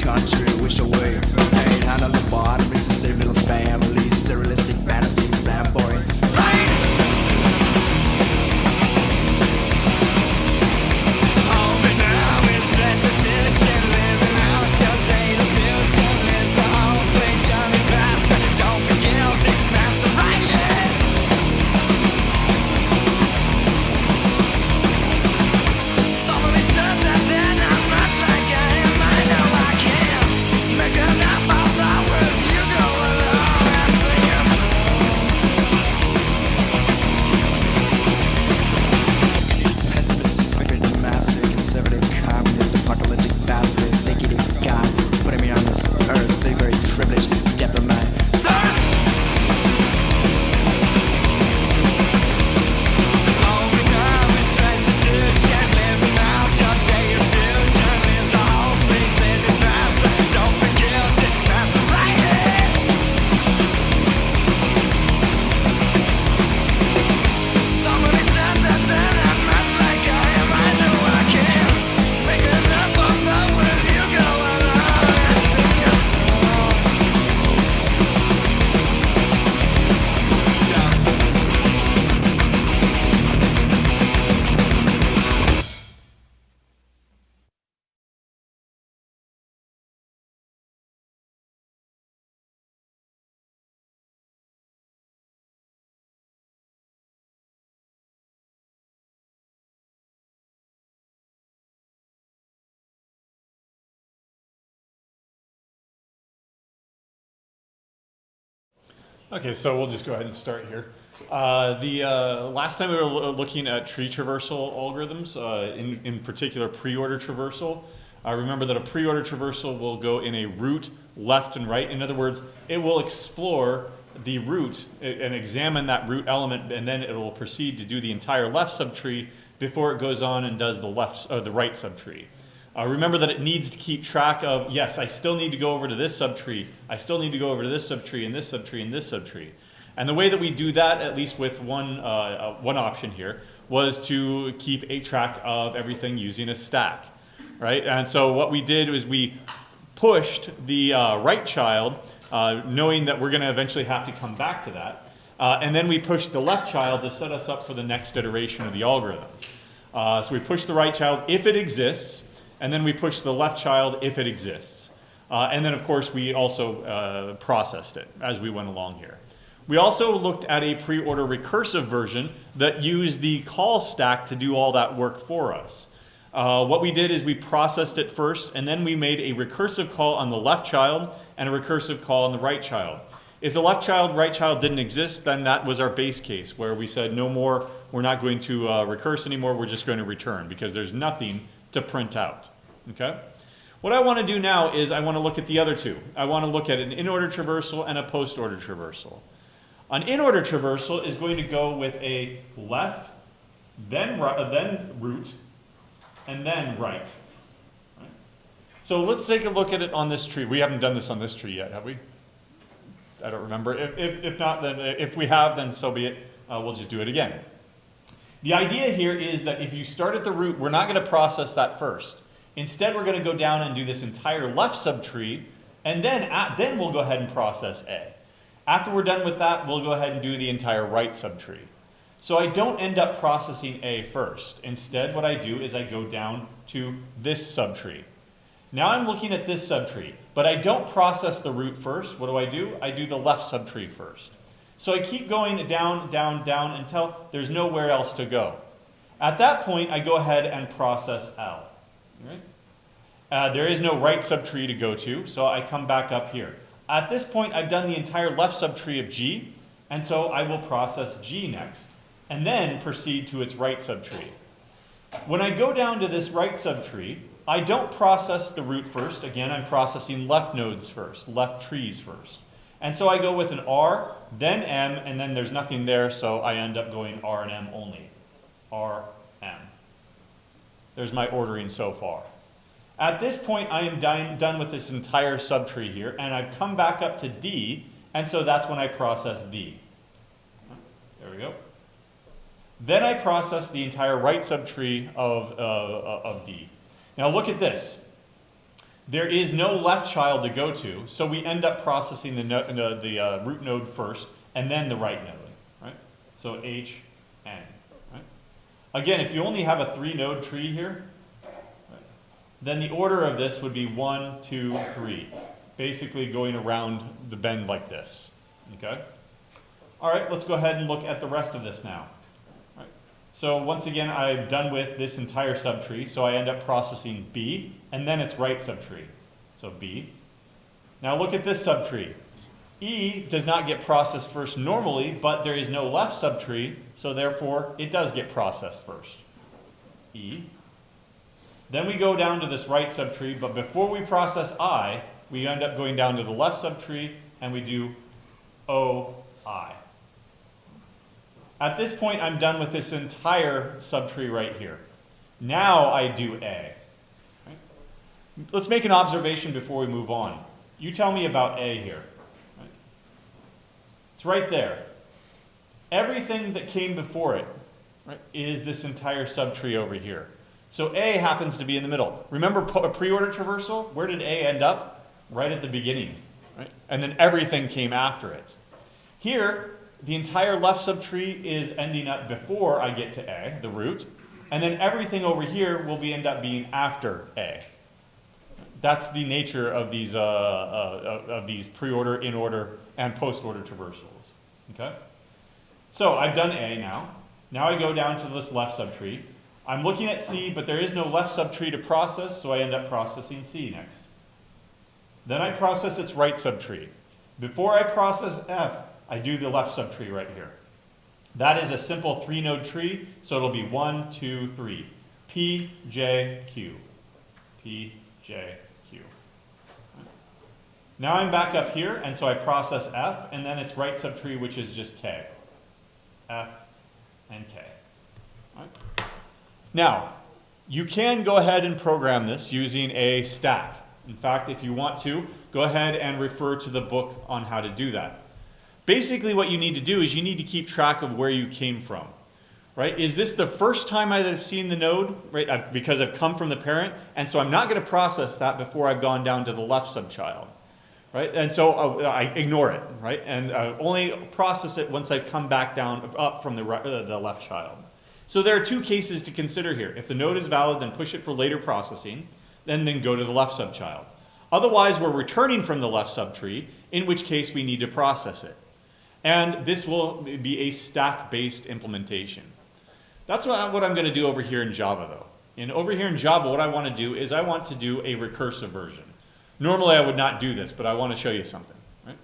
country, wish away. Ain't hand on the bottom, it's the same little family. Surrealistic fantasy, flamboyant. Okay, so we'll just go ahead and start here. The last time we were looking at tree traversal algorithms, in particular pre-order traversal. Remember that a pre-order traversal will go in a route left and right. In other words, it will explore the route and examine that root element, and then it will proceed to do the entire left subtree before it goes on and does the right subtree. Remember that it needs to keep track of, yes, I still need to go over to this subtree, I still need to go over to this subtree, and this subtree, and this subtree. And the way that we do that, at least with one option here, was to keep a track of everything using a stack, right? And so what we did was we pushed the right child, knowing that we're going to eventually have to come back to that, and then we pushed the left child to set us up for the next iteration of the algorithm. So we pushed the right child if it exists, and then we push the left child if it exists. And then, of course, we also processed it as we went along here. We also looked at a pre-order recursive version that used the call stack to do all that work for us. What we did is we processed it first, and then we made a recursive call on the left child and a recursive call on the right child. If the left child, right child didn't exist, then that was our base case, where we said no more, we're not going to recurse anymore, we're just going to return, because there's nothing to print out, okay? What I want to do now is I want to look at the other two. I want to look at an in-order traversal and a post-order traversal. An in-order traversal is going to go with a left, then root, and then right. So let's take a look at it on this tree. We haven't done this on this tree yet, have we? I don't remember. If not, then if we have, then so be it. We'll just do it again. The idea here is that if you start at the root, we're not going to process that first. Instead, we're going to go down and do this entire left subtree, and then we'll go ahead and process A. After we're done with that, we'll go ahead and do the entire right subtree. So I don't end up processing A first. Instead, what I do is I go down to this subtree. Now I'm looking at this subtree, but I don't process the root first. What do? I do the left subtree first. So I keep going down, down, down until there's nowhere else to go. At that point, I go ahead and process L. Right? There is no right subtree to go to, so I come back up here. At this point, I've done the entire left subtree of G, and so I will process G next, and then proceed to its right subtree. When I go down to this right subtree, I don't process the root first. Again, I'm processing left nodes first, left trees first. And so I go with an R, then M, and then there's nothing there, so I end up going R and M only. R, M. There's my ordering so far. At this point, I am done with this entire subtree here, and I've come back up to D, and so that's when I process D. There we go. Then I process the entire right subtree of D. Now look at this. There is no left child to go to, so we end up processing the root node first, and then the right node, right? So H, N, right? Again, if you only have a 3-node tree here, right, then the order of this would be 1, 2, 3, basically going around the bend like this, okay? All right, let's go ahead and look at the rest of this now. Right. So once again, I'm done with this entire subtree, so I end up processing B, and then its right subtree. So B. Now look at this subtree. E does not get processed first normally, but there is no left subtree, so therefore it does get processed first. E. Then we go down to this right subtree, but before we process I, we end up going down to the left subtree, and we do OI. At this point, I'm done with this entire subtree right here. Now I do A. Right? Let's make an observation before we move on. You tell me about A here. Right? It's right there. Everything that came before it, right, is this entire subtree over here. So A happens to be in the middle. Remember a pre-order traversal? Where did A end up? Right at the beginning. Right? And then everything came after it. Here, the entire left subtree is ending up before I get to A, the root, and then everything over here will end up being after A. That's the nature of these pre-order, in-order, and post-order traversals. Okay? So I've done A now. Now I go down to this left subtree. I'm looking at C, but there is no left subtree to process, so I end up processing C next. Then I process its right subtree. Before I process F, I do the left subtree right here. That is a simple 3-node tree, so it'll be 1, 2, 3. P, J, Q. P, J, Q. Now I'm back up here, and so I process F, and then its right subtree, which is just K. F and K. All right. Now, you can go ahead and program this using a stack. In fact, if you want to, go ahead and refer to the book on how to do that. Basically, what you need to do is you need to keep track of where you came from, right? Is this the first time I've seen the node, right? Because I've come from the parent, and so I'm not going to process that before I've gone down to the left subchild, right? And so I ignore it, right? And only process it once I've come back down, up from the left child. So there are two cases to consider here. If the node is valid, then push it for later processing, then go to the left subchild. Otherwise, we're returning from the left subtree, in which case we need to process it. And this will be a stack-based implementation. That's what I'm going to do over here in Java, though. And over here in Java, what I want to do is I want to do a recursive version. Normally, I would not do this, but I want to show you something, right?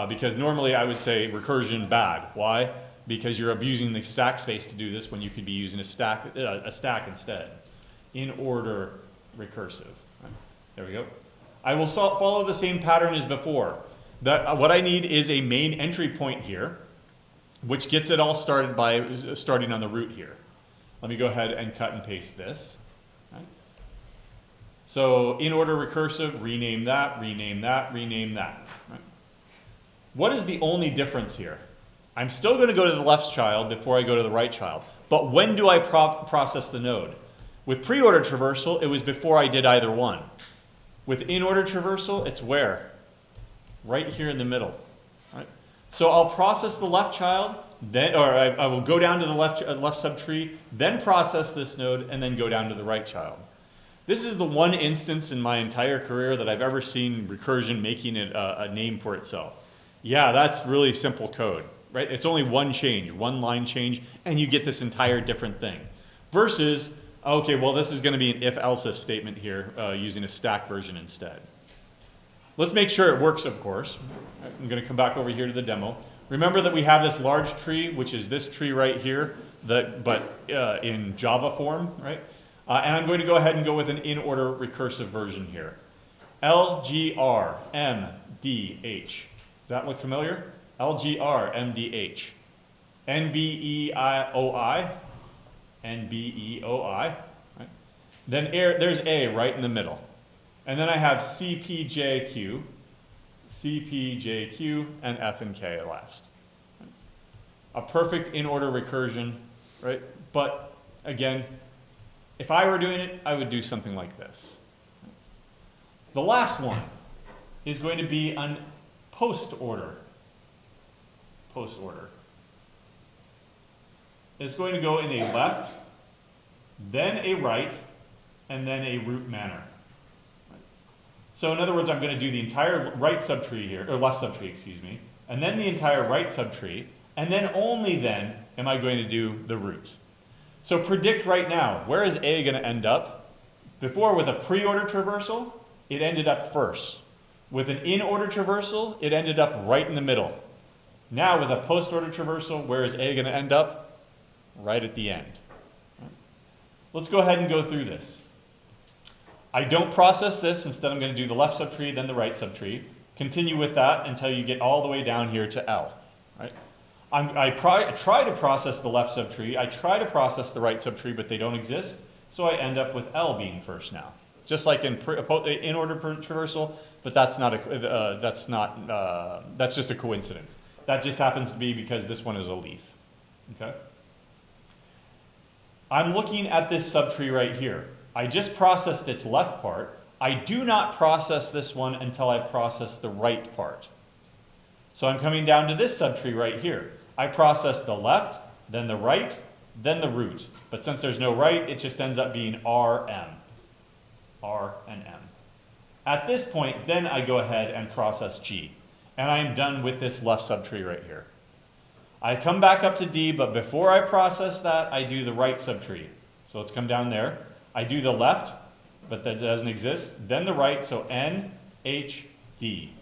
Because normally I would say recursion bad. Why? Because you're abusing the stack space to do this when you could be using a stack instead. In order recursive. Right? There we go. I will follow the same pattern as before. What I need is a main entry point here, which gets it all started by starting on the root here. Let me go ahead and cut and paste this. Right? So in order recursive, rename that, rename that, rename that. Right? What is the only difference here? I'm still going to go to the left child before I go to the right child. But when do I process the node? With pre-order traversal, it was before I did either one. With in-order traversal, it's where? Right here in the middle. Right? So I'll process the left child, then, or I will go down to the left subtree, then process this node, and then go down to the right child. This is the one instance in my entire career that I've ever seen recursion making it a name for itself. Yeah, that's really simple code. Right? It's only one change, one line change, and you get this entire different thing. Versus, okay, well, this is going to be an if-else-if statement here using a stack version instead. Let's make sure it works, of course. I'm going to come back over here to the demo. Remember that we have this large tree, which is this tree right here, but in Java form, right? And I'm going to go ahead and go with an in-order recursive version here. LGR-MDH. Does that look familiar? LGR-MDH. NBEOI. NBEOI. Right? Then there's A right in the middle. And then I have CPJQ, CPJQ, and F and K at last. A perfect in-order recursion, right? But again, if I were doing it, I would do something like this. The last one is going to be an post order. Post order. It's going to go in a left, then a right, and then a root manner. So in other words, I'm going to do the entire right subtree here, or left subtree, excuse me, and then the entire right subtree, and then only then am I going to do the root. So predict right now, where is A going to end up? Before, with a pre-order traversal, it ended up first. With an in-order traversal, it ended up right in the middle. Now with a post-order traversal, where is A going to end up? Right at the end. Let's go ahead and go through this. I don't process this. Instead, I'm going to do the left subtree, then the right subtree. Continue with that until you get all the way down here to L. Right? I try to process the left subtree. I try to process the right subtree, but they don't exist. So I end up with L being first now. Just like in order traversal, but that's just a coincidence. That just happens to be because this one is a leaf. Okay? I'm looking at this subtree right here. I just processed its left part. I do not process this one until I process the right part. So I'm coming down to this subtree right here. I process the left, then the right, then the root. But since there's no right, it just ends up being RM. R and M. At this point, then I go ahead and process G. And I am done with this left subtree right here. I come back up to D, but before I process that, I do the right subtree. So let's come down there. I do the left, but that doesn't exist. Then the right, so N, H, D.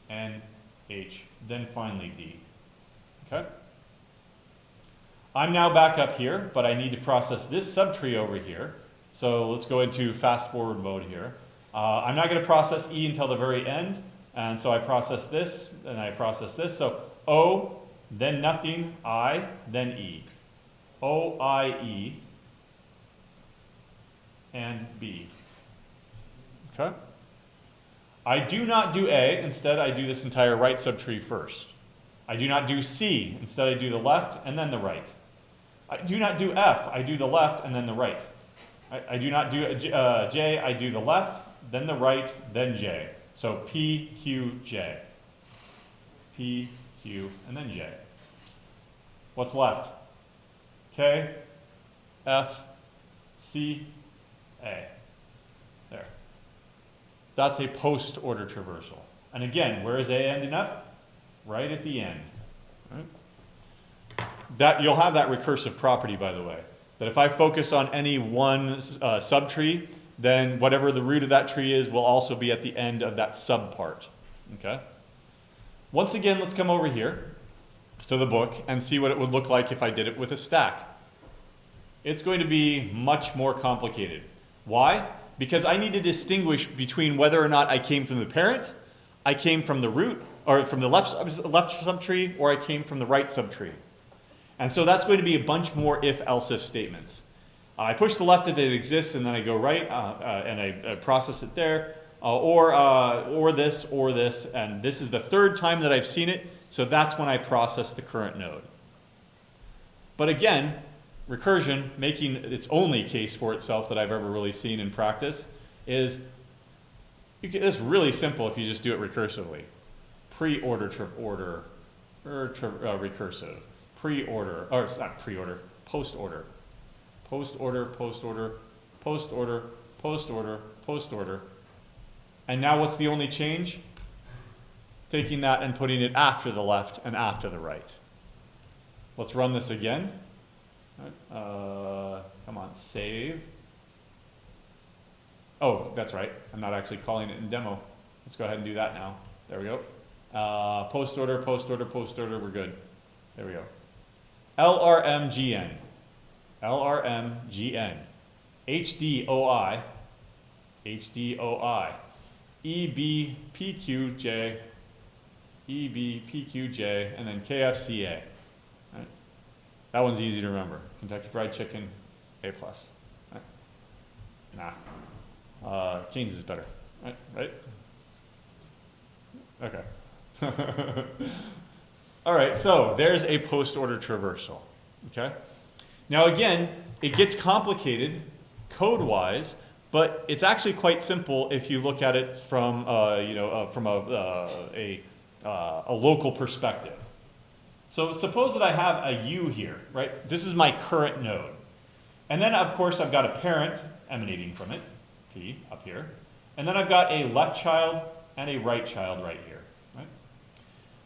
N, H, then finally D. Okay? I'm now back up here, but I need to process this subtree over here. So let's go into fast forward mode here. I'm not going to process E until the very end, and so I process this, and I process this. So O, then nothing, I, then E. O, I, E, and B. Okay? I do not do A, instead I do this entire right subtree first. I do not do C, instead I do the left and then the right. I do not do F, I do the left and then the right. I do not do J, I do the left, then the right, then J. So P, Q, J. P, Q, and then J. What's left? K, F, C, A. There. That's a post-order traversal. And again, where is A ending up? Right at the end. Right? That, you'll have that recursive property, by the way, that if I focus on any one subtree, then whatever the root of that tree is will also be at the end of that subpart. Okay? Once again, let's come over here to the book and see what it would look like if I did it with a stack. It's going to be much more complicated. Why? Because I need to distinguish between whether or not I came from the parent, I came from the root, or from the left subtree, or I came from the right subtree. And so that's going to be a bunch more if-else-if statements. I push the left if it exists, and then I go right, and I process it there, or this, and this is the third time that I've seen it, so that's when I process the current node. But again, recursion, making its only case for itself that I've ever really seen in practice, is it's really simple if you just do it recursively. Pre-order, order, recursive. Pre-order, or it's not pre-order, post-order. Post-order, post-order, post-order, post-order, post-order. And now what's the only change? Taking that and putting it after the left and after the right. Let's run this again. Come on, save. Oh, that's right. I'm not actually calling it in demo. Let's go ahead and do that now. There we go. Post-order, post-order, post-order, we're good. There we go. LRMGN. LRMGN. HDOI. HDOI. EBPQJ. EBPQJ. And then KFCA. Right? That one's easy to remember. Kentucky Fried Chicken, A+. Right? Nah. Cane's is better. Right? Okay. All right, so there's a post-order traversal. Okay? Now again, it gets complicated code-wise But it's actually quite simple if you look at it from, from a local perspective. So suppose that I have a U here, right? This is my current node. And then, of course, I've got a parent emanating from it, P, up here. And then I've got a left child and a right child right here, right?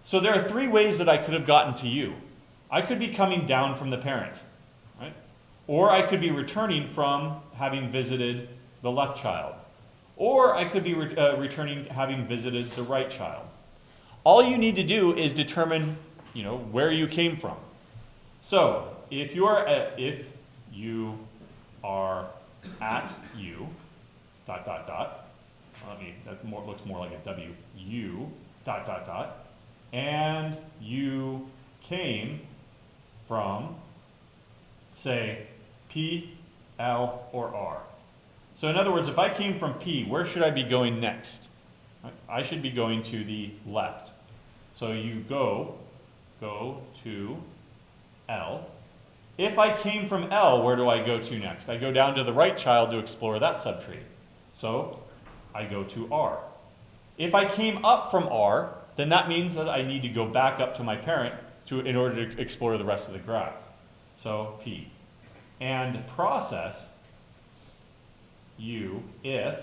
So there are three ways that I could have gotten to U. I could be coming down from the parent, right? Or I could be returning from having visited the left child. Or I could be returning having visited the right child. All you need to do is determine, where you came from. So if you are at U, looks more like a W, U, and you came from, say, P, L, or R. So in other words, if I came from P, where should I be going next? Right? I should be going to the left. So you go to L. If I came from L, where do I go to next? I go down to the right child to explore that subtree. So I go to R. If I came up from R, then that means that I need to go back up to my parent in order to explore the rest of the graph. So P. And process U if ...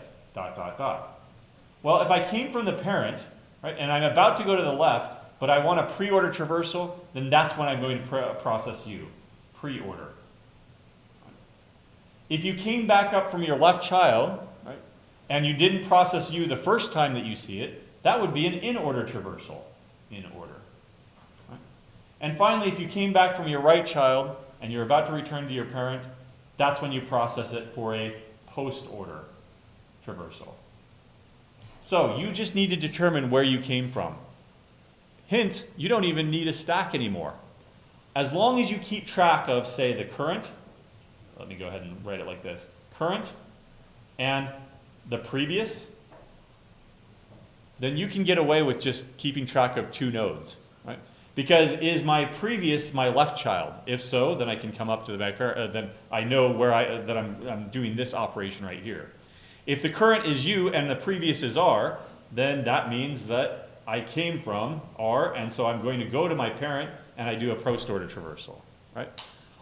Well, if I came from the parent, right, and I'm about to go to the left, but I want a pre-order traversal, then that's when I'm going to process U, pre-order. If you came back up from your left child, right, and you didn't process U the first time that you see it, that would be an in-order traversal, in order. Right? And finally, if you came back from your right child and you're about to return to your parent, that's when you process it for a post-order traversal. So you just need to determine where you came from. Hint, you don't even need a stack anymore. As long as you keep track of, say, the current, let me go ahead and write it like this, current and the previous, then you can get away with just keeping track of two nodes, right? Because is my previous my left child? If so, then I can come up to the parent, then I know where I'm doing this operation right here. If the current is U and the previous is R, then that means that I came from R, and so I'm going to go to my parent and I do a post-order traversal, right?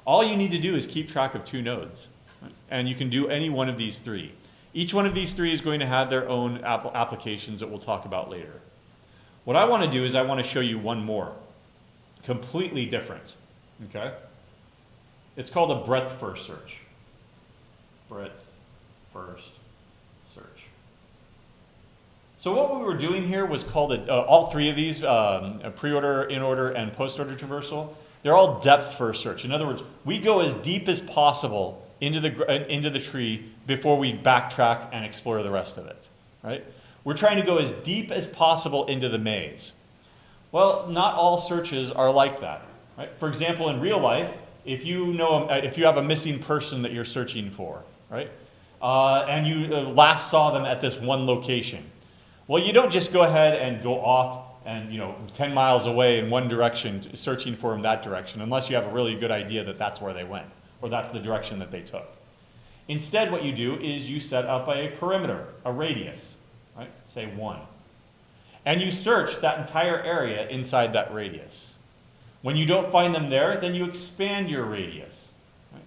All you need to do is keep track of two nodes, right? And you can do any one of these three. Each one of these three is going to have their own applications that we'll talk about later. What I want to do is I want to show you one more, completely different, okay? It's called a breadth-first search. Breadth-first search. So what we were doing here was called all three of these, a pre-order, in-order, and post-order traversal. They're all depth-first search. In other words, we go as deep as possible into the tree before we backtrack and explore the rest of it, right? We're trying to go as deep as possible into the maze. Well, not all searches are like that, right? For example, in real life, if you have a missing person that you're searching for, right? And you last saw them at this one location. Well, you don't just go ahead and go off and 10 miles away in one direction, searching for them that direction, unless you have a really good idea that that's where they went, or that's the direction that they took. Instead, what you do is you set up a perimeter, a radius, right? Say 1. And you search that entire area inside that radius. When you don't find them there, then you expand your radius. Right?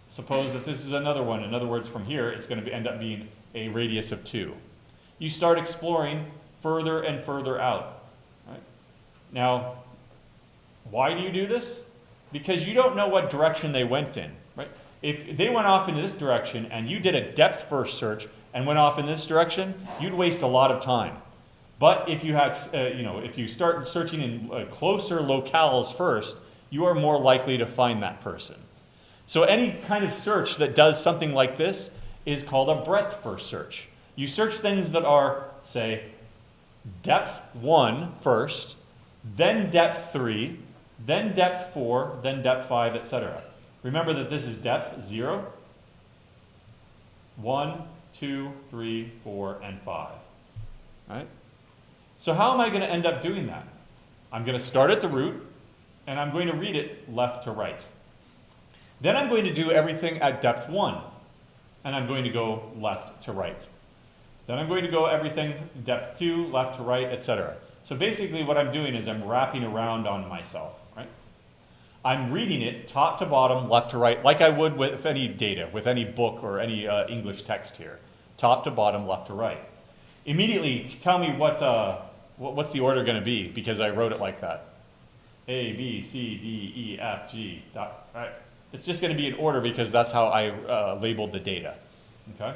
Suppose that this is another one. In other words, from here, it's going to end up being a radius of 2. You start exploring further and further out. Right? Now, why do you do this? Because you don't know what direction they went in. Right? If they went off in this direction and you did a depth-first search and went off in this direction, you'd waste a lot of time. But if you have, if you start searching in closer locales first, you are more likely to find that person. So any kind of search that does something like this is called a breadth-first search. You search things that are, say, depth 1 first, then depth 3, then depth 4, then depth 5, etc. Remember that this is depth 0, 1, 2, 3, 4, and 5. Right? So how am I going to end up doing that? I'm going to start at the root, and I'm going to read it left to right. Then I'm going to do everything at depth 1. and I'm going to go left to right. Then I'm going to go everything depth Q, left to right, etc. So basically what I'm doing is I'm wrapping around on myself, right? I'm reading it top to bottom, left to right, like I would with any data, with any book or any English text here. Top to bottom, left to right. Immediately, tell me what's the order going to be, because I wrote it like that. A, B, C, D, E, F, G, dot, right? It's just going to be in order because that's how I labeled the data, okay?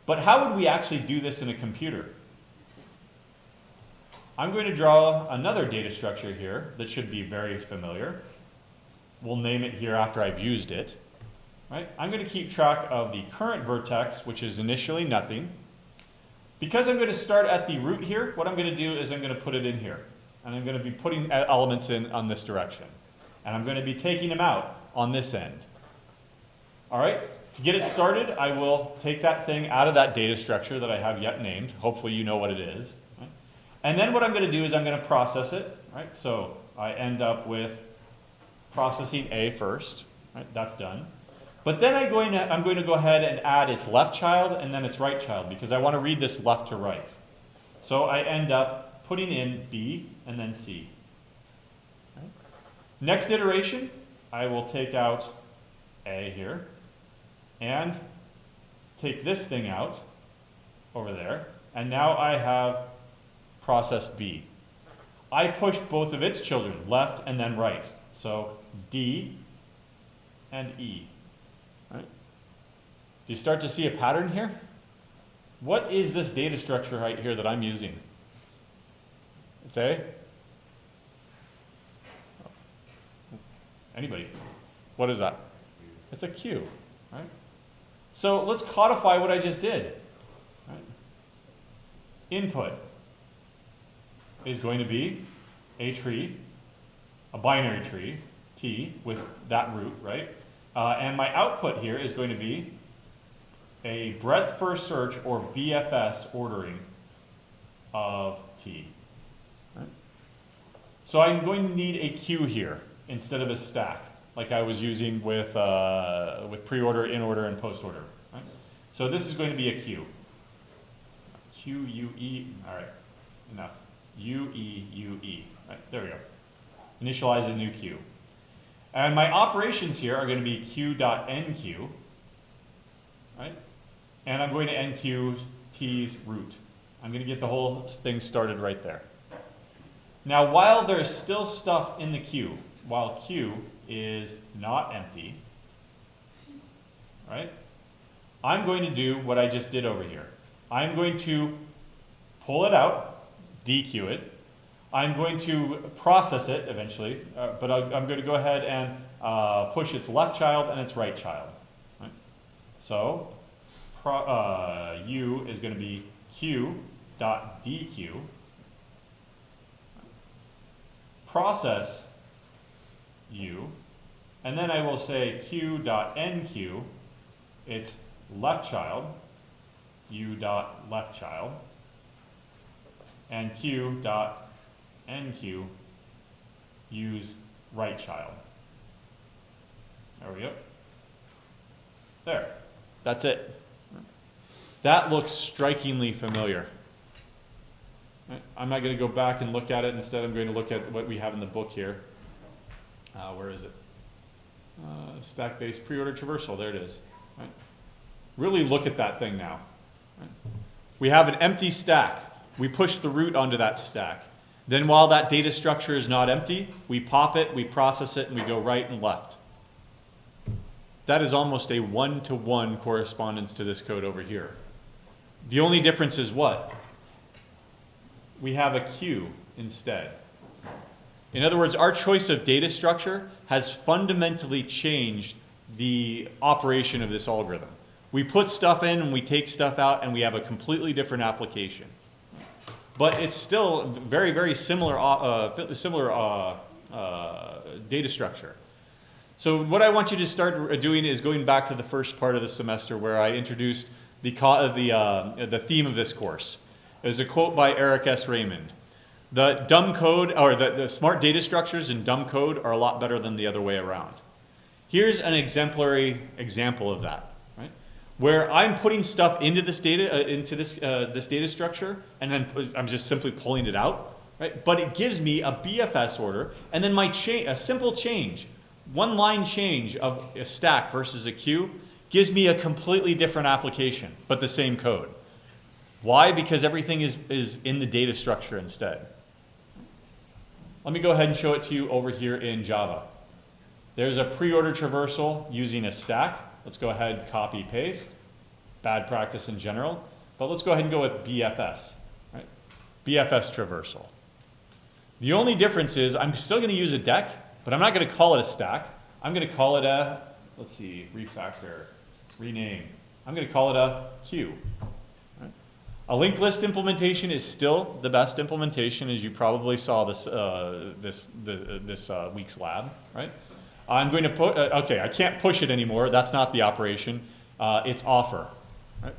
But how would we actually do this in a computer? I'm going to draw another data structure here that should be very familiar. We'll name it here after I've used it, right? I'm going to keep track of the current vertex, which is initially nothing. Because I'm going to start at the root here, what I'm going to do is I'm going to put it in here. And I'm going to be putting elements in on this direction. And I'm going to be taking them out on this end. All right? To get it started, I will take that thing out of that data structure that I have yet named. Hopefully you know what it is. Right? And then what I'm going to do is I'm going to process it. Right? So I end up with processing A first. Right? That's done. But then I'm going to go ahead and add its left child and then its right child because I want to read this left to right. So I end up putting in B and then C. Okay. Next iteration, I will take out A here and take this thing out over there. And now I have processed B. I pushed both of its children, left and then right. So D and E. Right? Do you start to see a pattern here? What is this data structure right here that I'm using? It's A? Anybody? What is that? It's a Q, right? So let's codify what I just did. Right? Input is going to be a tree, a binary tree, T, with that root, right? And my output here is going to be a breadth first search or BFS ordering of T. Right? So I'm going to need a queue here instead of a stack, like I was using with pre-order, in-order, and post-order. Right? So this is going to be a queue. Q, U, E, all right, enough. U, E, U, E. Right, there we go. Initialize a new queue. And my operations here are going to be q.enqueue, right? And I'm going to enqueue t's root. I'm going to get the whole thing started right there. Now, while there's still stuff in the queue, while q is not empty, right? I'm going to do what I just did over here. I'm going to pull it out, dequeue it. I'm going to process it eventually, but I'm going to go ahead and push its left child and its right child. Right? So U is going to be q.dequeue, process U, and then I will say q.enqueue, its left child, u.left child, and q.enqueue, use right child. There we go. There. That's it. That looks strikingly familiar. Right? I'm not going to go back and look at it. Instead, I'm going to look at what we have in the book here. Where is it? Stack-based pre-order traversal. There it is. Right? Really look at that thing now. Right? We have an empty stack. We push the root onto that stack. Then while that data structure is not empty, we pop it, we process it, and we go right and left. That is almost a one-to-one correspondence to this code over here. The only difference is what? We have a queue instead. In other words, our choice of data structure has fundamentally changed the operation of this algorithm. We put stuff in and we take stuff out and we have a completely different application. But it's still very, very similar, data structure. So what I want you to start doing is going back to the first part of the semester where I introduced the theme of this course. There's a quote by Eric S. Raymond. The dumb code, or the smart data structures in dumb code are a lot better than the other way around. Here's an exemplary example of that. Right? where I'm putting stuff into this data, into this data structure, and then I'm just simply pulling it out, right? But it gives me a BFS order, and then a simple change, one line change of a stack versus a queue gives me a completely different application, but the same code. Why? Because everything is in the data structure instead. Let me go ahead and show it to you over here in Java. There's a pre-order traversal using a stack. Let's go ahead, copy, paste. Bad practice in general. But let's go ahead and go with BFS. Right? BFS traversal. The only difference is I'm still going to use a deck, but I'm not going to call it a stack. I'm going to call it a, let's see, refactor, rename. I'm going to call it a queue. Right? A linked list implementation is still the best implementation, as you probably saw this week's lab, right? I'm going to put, okay, I can't push it anymore. That's not the operation. It's offer. Right?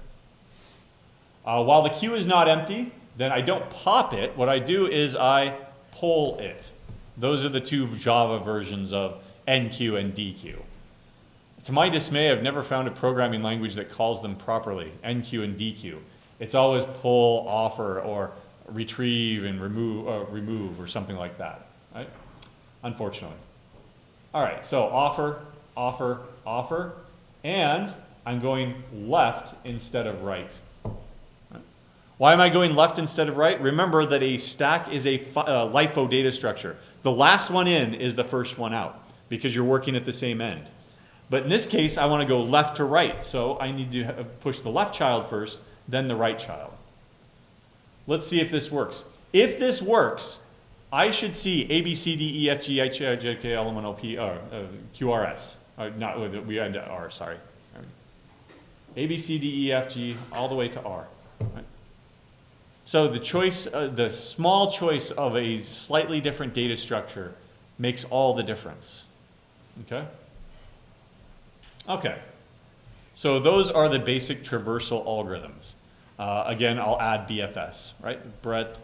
While the queue is not empty, then I don't pop it. What I do is I pull it. Those are the two Java versions of NQ and DQ. To my dismay, I've never found a programming language that calls them properly, NQ and DQ. It's always pull, offer, or retrieve and remove or something like that, right? Unfortunately. All right, so offer, offer, offer, and I'm going left instead of right. Right? Why am I going left instead of right? Remember that a stack is a LIFO data structure. The last one in is the first one out because you're working at the same end. But in this case, I want to go left to right, so I need to push the left child first, then the right child. Let's see if this works. If this works, I should see A, B, C, D, E, F, G, H, I, J, K, L, M, N, O, P, Q, R, S. Not with we had R, sorry. A, B, C, D, E, F, G, all the way to R. Right? So the choice, the small choice of a slightly different data structure makes all the difference. Okay? Okay. So those are the basic traversal algorithms. Again, I'll add BFS, right? Breadth,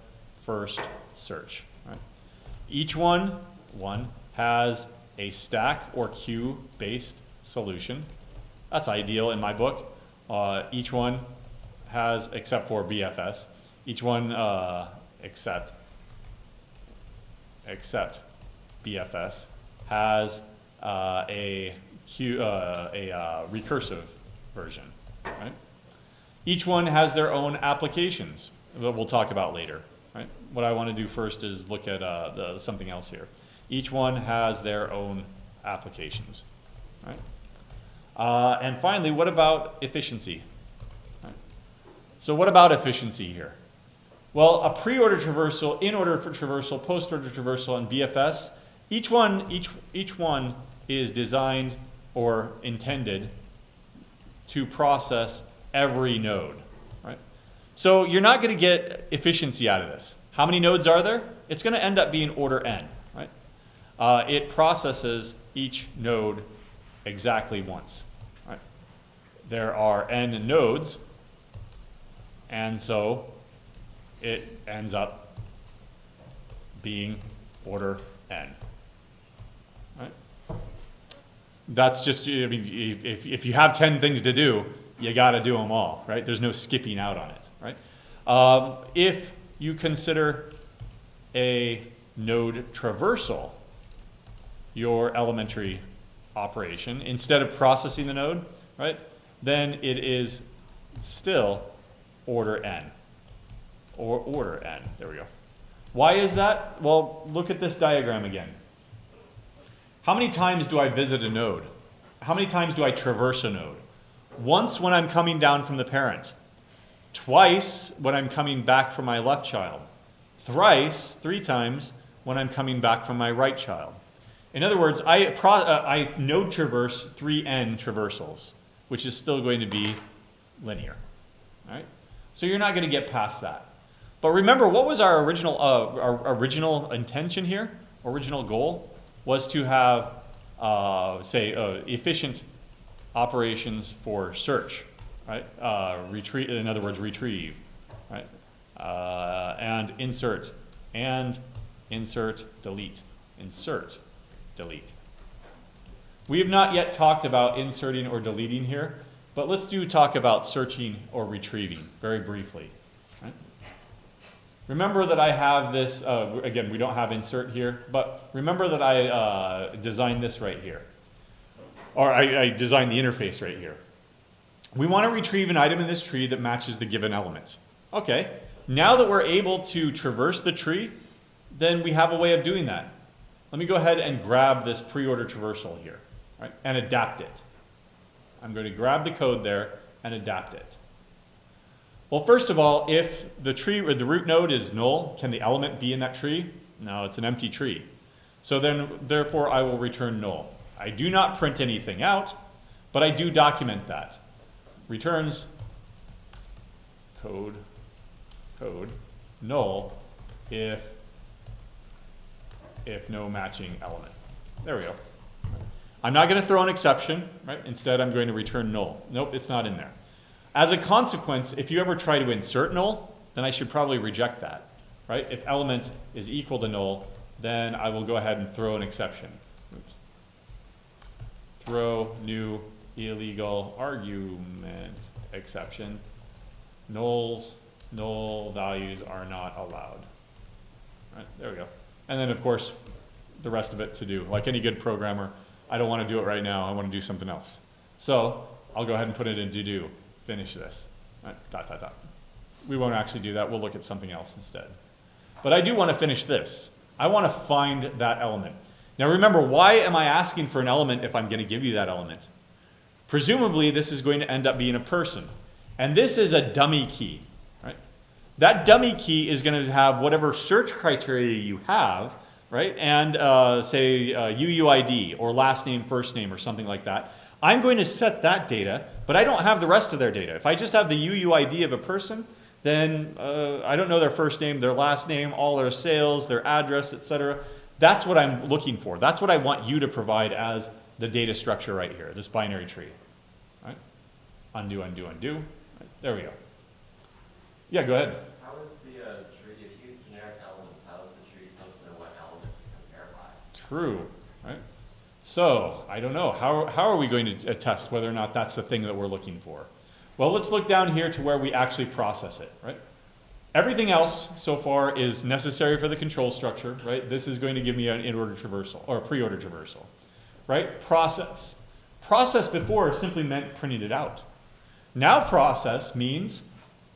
first, search. Right? Each one has a stack or queue-based solution. That's ideal in my book. Each one has, except for BFS, each one except BFS has a recursive version. Right? Each one has their own applications that we'll talk about later. Right? What I want to do first is look at something else here. Each one has their own applications. Right? And finally, what about efficiency? Right? So what about efficiency here? Well, a pre-order traversal, in-order traversal, post-order traversal, and BFS, each one is designed or intended to process every node. Right? So you're not going to get efficiency out of this. How many nodes are there? It's going to end up being order n. Right? It processes each node exactly once. Right? There are n nodes, and so it ends up being order n. Right? That's just, I mean, if you have 10 things to do, you got to do them all, right? There's no skipping out on it, right? If you consider a node traversal your elementary operation, instead of processing the node, right, then it is still order n, or order n. There we go. Why is that? Well, look at this diagram again. How many times do I visit a node? How many times do I traverse a node? Once when I'm coming down from the parent. Twice when I'm coming back from my left child. Thrice, 3 times, when I'm coming back from my right child. In other words, I node traverse 3n traversals, which is still going to be linear. All right? So you're not going to get past that. But remember, what was our original intention here? Original goal was to have, efficient operations for search, right? Retrieve, in other words, retrieve, right? And insert, delete, insert, delete. We have not yet talked about inserting or deleting here. But let's talk about searching or retrieving very briefly. Right? Remember that I have this, again, we don't have insert here, but remember that I designed this right here. Or I designed the interface right here. We want to retrieve an item in this tree that matches the given element. Okay, now that we're able to traverse the tree, then we have a way of doing that. Let me go ahead and grab this pre-order traversal here, right, and adapt it. I'm going to grab the code there and adapt it. Well, first of all, if the tree or the root node is null, can the element be in that tree? No, it's an empty tree. So then, therefore, I will return null. I do not print anything out, but I do document that. Returns code null if no matching element. There we go. I'm not going to throw an exception, right? Instead, I'm going to return null. Nope, it's not in there. As a consequence, if you ever try to insert null, then I should probably reject that, right? If element is equal to null, then I will go ahead and throw an exception. Oops. Throw new illegal argument exception. Null values are not allowed. Right, there we go. And then, of course, the rest of it to do. Like any good programmer, I don't want to do it right now. I want to do something else. So I'll go ahead and put it in do. Finish this. Right, dot, dot, dot. We won't actually do that. We'll look at something else instead. But I do want to finish this. I want to find that element. Now remember, why am I asking for an element if I'm going to give you that element? Presumably, this is going to end up being a person. And this is a dummy key. Right? That dummy key is going to have whatever search criteria you have, right? And say UUID or last name, first name, or something like that. I'm going to set that data, but I don't have the rest of their data. If I just have the UUID of a person, then I don't know their first name, their last name, all their sales, their address, etc. That's what I'm looking for. That's what I want you to provide as the data structure right here, this binary tree. Right? Undo, undo, undo. Right, there we go. Yeah, go ahead. How is the tree, if you use generic elements, how is the tree supposed to know what element to compare by? True, right? So, I don't know. How are we going to test whether or not that's the thing that we're looking for? Well, let's look down here to where we actually process it, right? Everything else so far is necessary for the control structure, right? This is going to give me an in-order traversal, or a pre-order traversal, right? Process. Process before simply meant printing it out. Now process means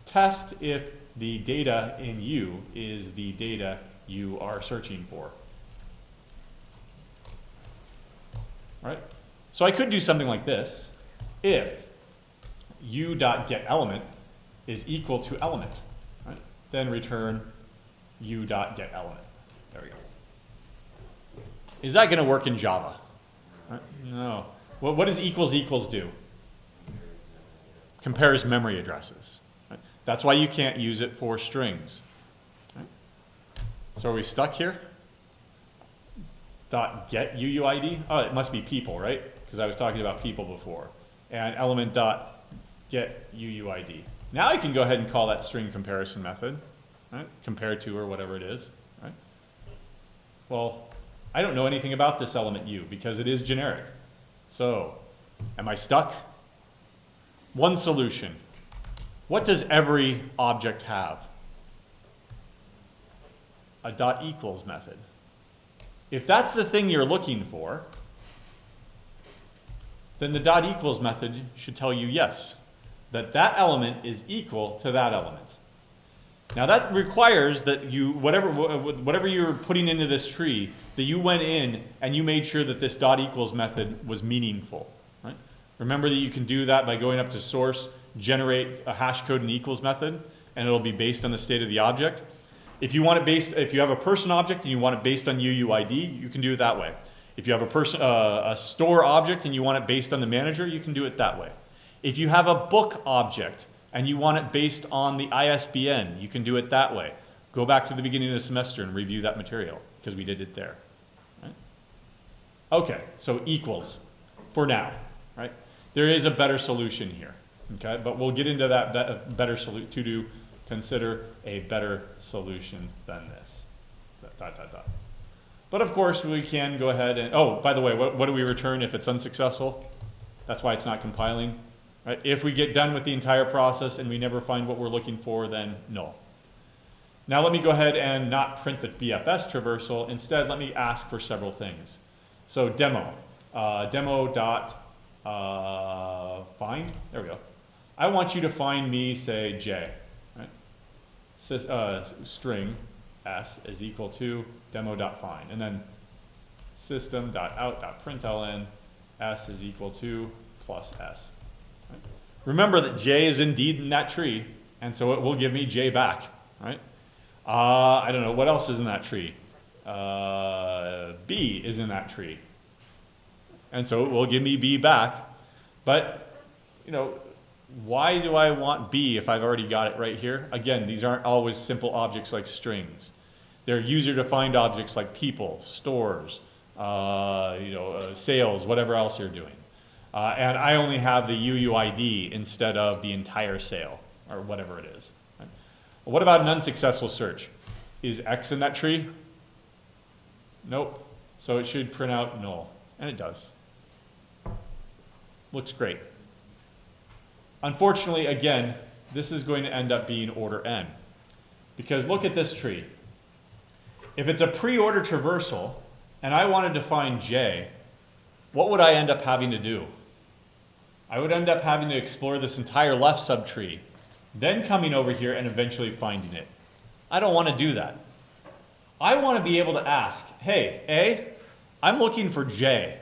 test if the data in U is the data you are searching for. Right? So I could do something like this. If u.getElement is equal to element, right? Then return u.getElement. There we go. Is that going to work in Java? Right? No. What does equals equals do? Compares memory addresses. Right? That's why you can't use it for strings. Right? So are we stuck here? Dot get UUID? Oh, it must be people, right? Because I was talking about people before. And element dot get UUID. Now I can go ahead and call that string comparison method, right? Compare to or whatever it is, right? Well, I don't know anything about this element U because it is generic. So, am I stuck? One solution. What does every object have? A dot equals method. If that's the thing you're looking for, then the dot equals method should tell you yes, that that element is equal to that element. Now that requires that you, whatever you're putting into this tree, that you went in and you made sure that this dot equals method was meaningful. Right? Remember that you can do that by going up to source, generate a hash code and equals method, and it'll be based on the state of the object. If you want it based, if you have a person object and you want it based on UUID, you can do it that way. If you have a store object and you want it based on the manager, you can do it that way. If you have a book object and you want it based on the ISBN, you can do it that way. Go back to the beginning of the semester and review that material because we did it there. Right? Okay, so equals for now. Right? There is a better solution here. Okay, but we'll get into that better solution to consider a better solution than this. But of course, we can go ahead and, oh, by the way, what do we return if it's unsuccessful? That's why it's not compiling. Right? If we get done with the entire process and we never find what we're looking for, then null. Now let me go ahead and not print the BFS traversal. Instead, let me ask for several things. So demo, demo dot find, there we go. I want you to find me, say, J, right? String s is equal to demo.find, and then system.out.println s is equal to plus s. Right? Remember that J is indeed in that tree, and so it will give me J back, right? I don't know, what else is in that tree? B is in that tree. And so it will give me B back. But, you know, why do I want B if I've already got it right here? Again, these aren't always simple objects like strings. They're user-defined objects like people, stores, sales, whatever else you're doing. And I only have the UUID instead of the entire sale, or whatever it is. Right? Well, what about an unsuccessful search? Is X in that tree? Nope. So it should print out null. And it does. Looks great. Unfortunately, again, this is going to end up being order n. Because look at this tree. If it's a pre-order traversal, and I wanted to find J, what would I end up having to do? I would end up having to explore this entire left subtree, then coming over here and eventually finding it. I don't want to do that. I want to be able to ask, hey, A, I'm looking for J.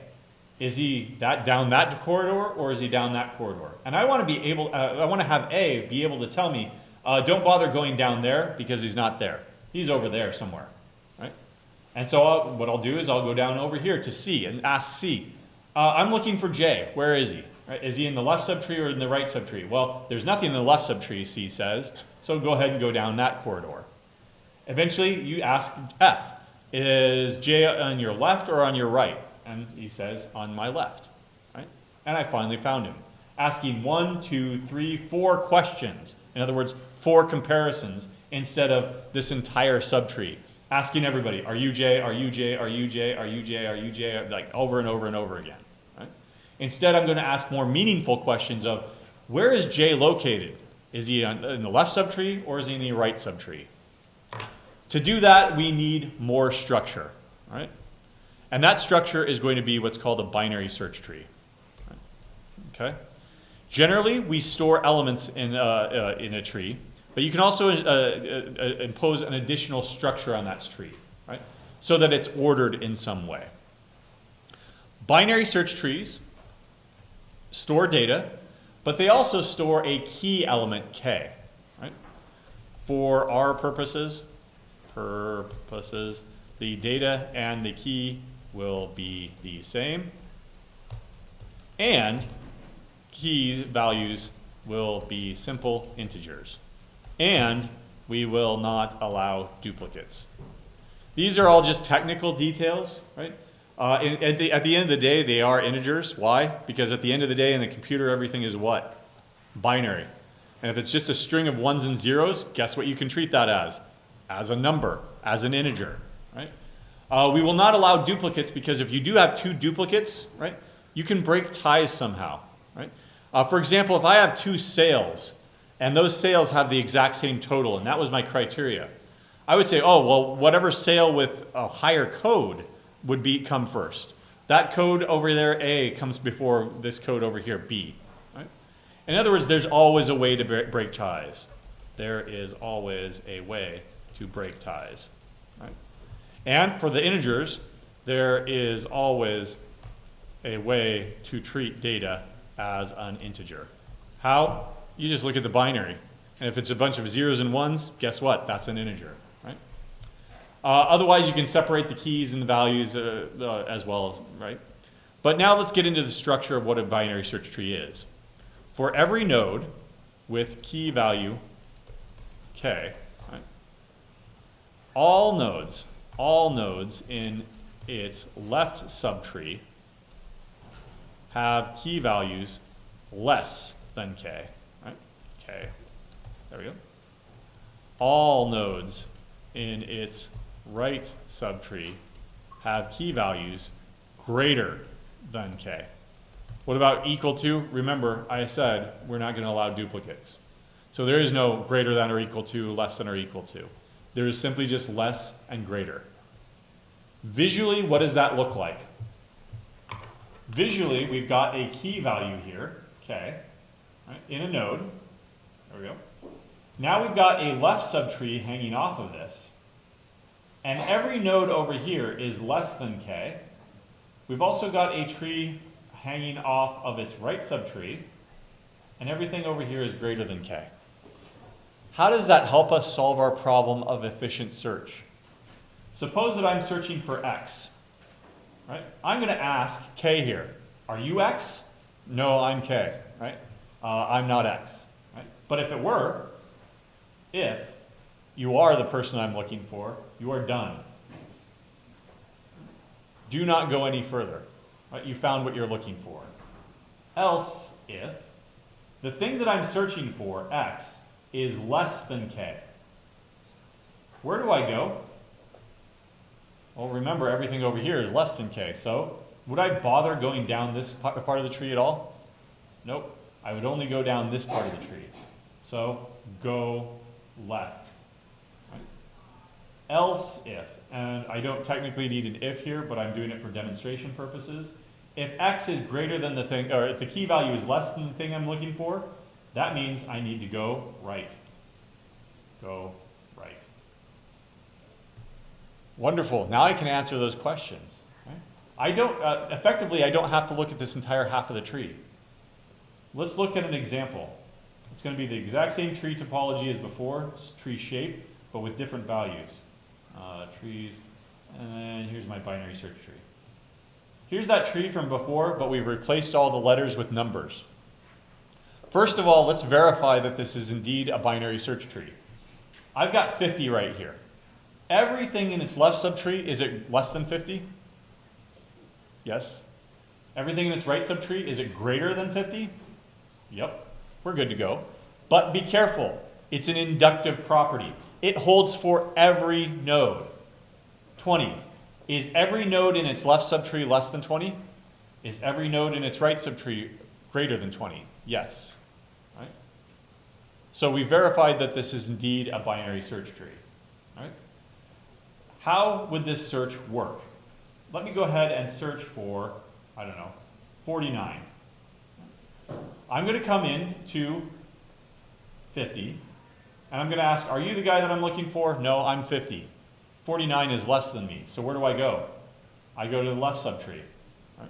Is he down that corridor, or is he down that corridor? And I want to be able, I want to have A be able to tell me, don't bother going down there because he's not there. He's over there somewhere, right? And so what I'll do is I'll go down over here to C and ask C. I'm looking for J. Where is he? Right? Is he in the left subtree or in the right subtree? Well, there's nothing in the left subtree, C says, so go ahead and go down that corridor. Eventually, you ask F, is J on your left or on your right? And he says, on my left, right? And I finally found him. Asking 1, 2, 3, 4 questions. In other words, 4 comparisons instead of this entire subtree. Asking everybody, are you J, are you J, are you J, are you J, are you J, like over and over and over again, right? Instead, I'm going to ask more meaningful questions of, where is J located? Is he in the left subtree or is he in the right subtree? To do that, we need more structure, right? And that structure is going to be what's called a binary search tree. Okay. Generally, we store elements in a tree, but you can also impose an additional structure on that tree, right? So that it's ordered in some way. Binary search trees store data, but they also store a key element K, right? For our purposes, the data and the key will be the same, and key values will be simple integers, and we will not allow duplicates. These are all just technical details, right? At the end of the day, they are integers. Why? Because at the end of the day in the computer, everything is what? Binary. And if it's just a string of ones and zeros, guess what you can treat that as? As a number, as an integer, right? We will not allow duplicates because if you do have 2 duplicates, right, you can break ties somehow, right? For example, if I have 2 sales and those sales have the exact same total, and that was my criteria, I would say, oh, well, whatever sale with a higher code would come first. That code over there, A, comes before this code over here, B, right? In other words, there's always a way to break ties. There is always a way to break ties, right? And for the integers, there is always a way to treat data as an integer. How? You just look at the binary. And if it's a bunch of zeros and ones, guess what? That's an integer, right? Otherwise, you can separate the keys and the values as well, right? But now let's get into the structure of what a binary search tree is. For every node with key value K, right, all nodes in its left subtree have key values less than K, right? K, there we go. All nodes in its right subtree have key values greater than K. What about equal to? Remember, I said we're not going to allow duplicates. So there is no greater than or equal to, less than or equal to. There is simply just less and greater. Visually, what does that look like? Visually, we've got a key value here, k, right, in a node. There we go. Now we've got a left subtree hanging off of this. And every node over here is less than k. We've also got a tree hanging off of its right subtree. And everything over here is greater than k. How does that help us solve our problem of efficient search? Suppose that I'm searching for x. Right? I'm going to ask k here. Are you x? No, I'm k. Right? I'm not x. Right? But if it were, if you are the person I'm looking for, you are done. Do not go any further. Right? You found what you're looking for. Else, if the thing that I'm searching for, x, is less than k, where do I go? Well, remember, everything over here is less than k, so would I bother going down this part of the tree at all? Nope. I would only go down this part of the tree. So, go left. Right? Else if, and I don't technically need an if here, but I'm doing it for demonstration purposes. If x is greater than the thing, or if the key value is less than the thing I'm looking for, that means I need to go right. Go right. Wonderful. Now I can answer those questions. Okay? I don't, effectively, I don't have to look at this entire half of the tree. Let's look at an example. It's going to be the exact same tree topology as before, tree shape, but with different values. Trees, and then here's my binary search tree. Here's that tree from before, but we've replaced all the letters with numbers. First of all, let's verify that this is indeed a binary search tree. I've got 50 right here. Everything in its left subtree, is it less than 50? Yes. Everything in its right subtree, is it greater than 50? Yep. We're good to go. But be careful. It's an inductive property. It holds for every node. 20. Is every node in its left subtree less than 20? Is every node in its right subtree greater than 20? Yes. Right? So we verified that this is indeed a binary search tree. Right? How would this search work? Let me go ahead and search for, I don't know, 49. I'm going to come in to 50, and I'm going to ask, are you the guy that I'm looking for? No, I'm 50. 49 is less than me, so where do I go? I go to the left subtree. Right?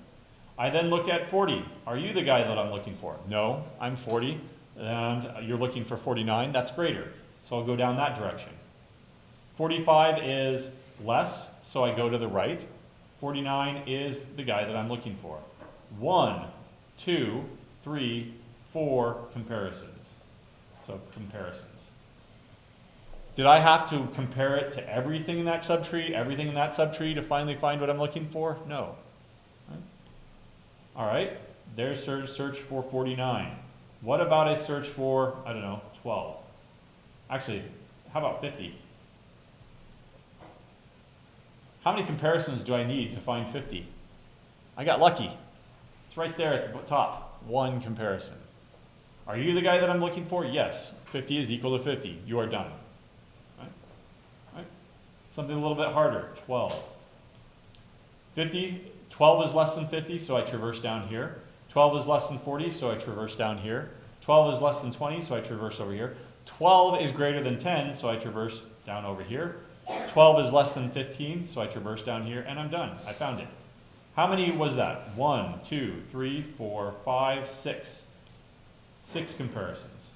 I then look at 40. Are you the guy that I'm looking for? No, I'm 40, and you're looking for 49. That's greater, so I'll go down that direction. 45 is less, so I go to the right. 49 is the guy that I'm looking for. 1, 2, 3, 4 comparisons. So comparisons. Did I have to compare it to everything in that subtree to finally find what I'm looking for? No. Right? All right, there's search for 49. What about a search for, I don't know, 12? Actually, how about 50? How many comparisons do I need to find 50? I got lucky. It's right there at the top. 1 comparison. Are you the guy that I'm looking for? Yes. 50 is equal to 50. You are done. Right? Right? Something a little bit harder. 12. 12 is less than 50, so I traverse down here. 12 is less than 40, so I traverse down here. 12 is less than 20, so I traverse over here. 12 is greater than 10, so I traverse down over here. 12 is less than 15, so I traverse down here, and I'm done. I found it. How many was that? 1, 2, 3, 4, 5, 6. 6 comparisons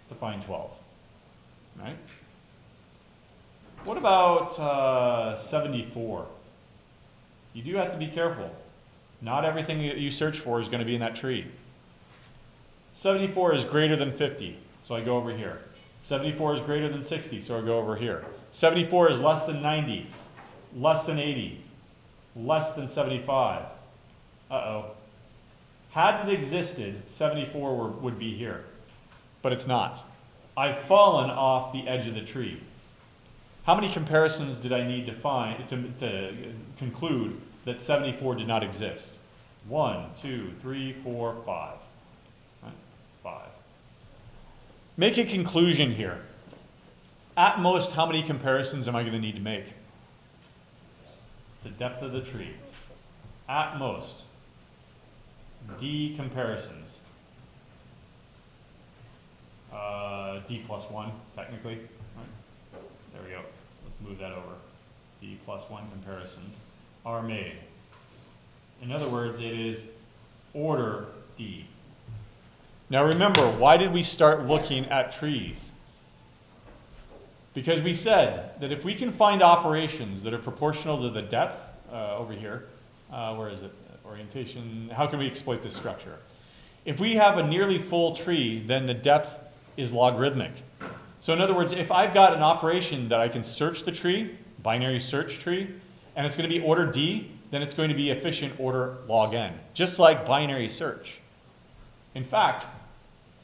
to find 12. Right? What about 74? You do have to be careful. Not everything that you search for is going to be in that tree. 74 is greater than 50, so I go over here. 74 is greater than 60, so I go over here. 74 is less than 90, less than 80, less than 75. Uh-oh. Had it existed, 74 would be here, but it's not. I've fallen off the edge of the tree. How many comparisons did I need to find to conclude that 74 did not exist? 1, 2, 3, 4, 5. Right? 5. Make a conclusion here. At most, how many comparisons am I going to need to make? The depth of the tree. At most. D comparisons. D plus 1, technically. Right? There we go. Let's move that over. D plus 1 comparisons are made. In other words, it is order D. Now remember, why did we start looking at trees? Because we said that if we can find operations that are proportional to the depth, over here, where is it? Orientation, how can we exploit this structure? If we have a nearly full tree, then the depth is logarithmic. So in other words, if I've got an operation that I can search the tree, binary search tree, and it's going to be order D, then it's going to be efficient order log n, just like binary search. In fact,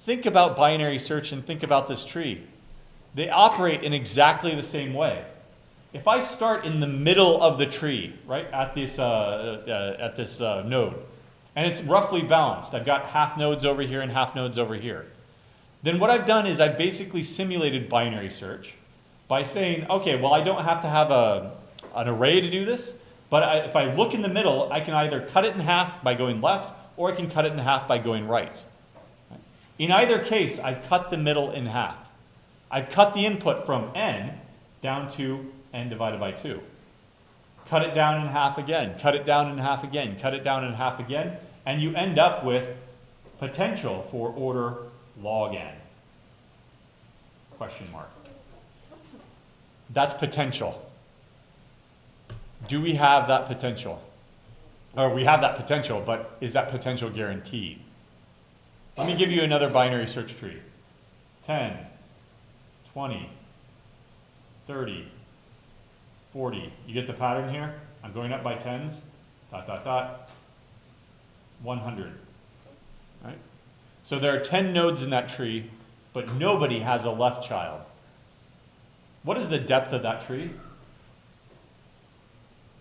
think about binary search and think about this tree. They operate in exactly the same way. If I start in the middle of the tree, right, at this node, and it's roughly balanced, I've got half nodes over here and half nodes over here, then what I've done is I've basically simulated binary search by saying, okay, well, I don't have to have an array to do this, but if I look in the middle, I can either cut it in half by going left, or I can cut it in half by going right. In either case, I've cut the middle in half. I've cut the input from n down to n divided by 2. Cut it down in half again, cut it down in half again, cut it down in half again, and you end up with potential for order log n. Question mark. That's potential. Do we have that potential? Or we have that potential, but is that potential guaranteed? Let me give you another binary search tree. 10, 20, 30, 40. You get the pattern here? I'm going up by tens, dot, dot, dot, 100. Right? So there are 10 nodes in that tree, but nobody has a left child. What is the depth of that tree?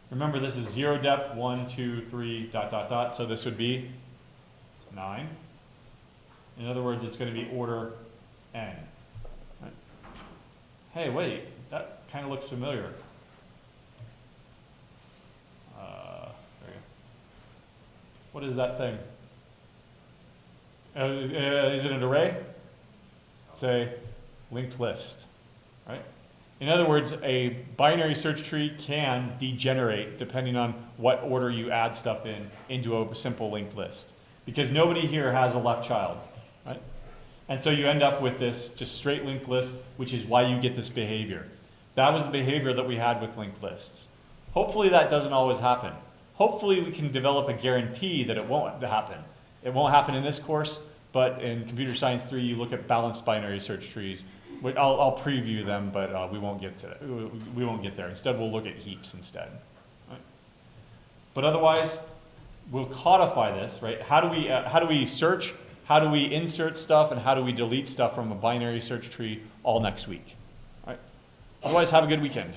Remember, this is 0 depth, 1, 2, 3, dot, dot, dot, so this would be 9. In other words, it's going to be order n. Right? Hey, wait, that kind of looks familiar. There you go. What is that thing? Is it an array? Say, linked list, right? In other words, a binary search tree can degenerate depending on what order you add stuff in into a simple linked list. Because nobody here has a left child, right? And so you end up with this just straight linked list, which is why you get this behavior. That was the behavior that we had with linked lists. Hopefully that doesn't always happen. Hopefully we can develop a guarantee that it won't happen. It won't happen in this course, but in Computer Science 3 you look at balanced binary search trees. I'll preview them, but we won't get to that. We won't get there. Instead, we'll look at heaps instead. Right? But otherwise, we'll codify this, right? How do we search? How do we insert stuff? And how do we delete stuff from a binary search tree all next week? All right? Otherwise, have a good weekend.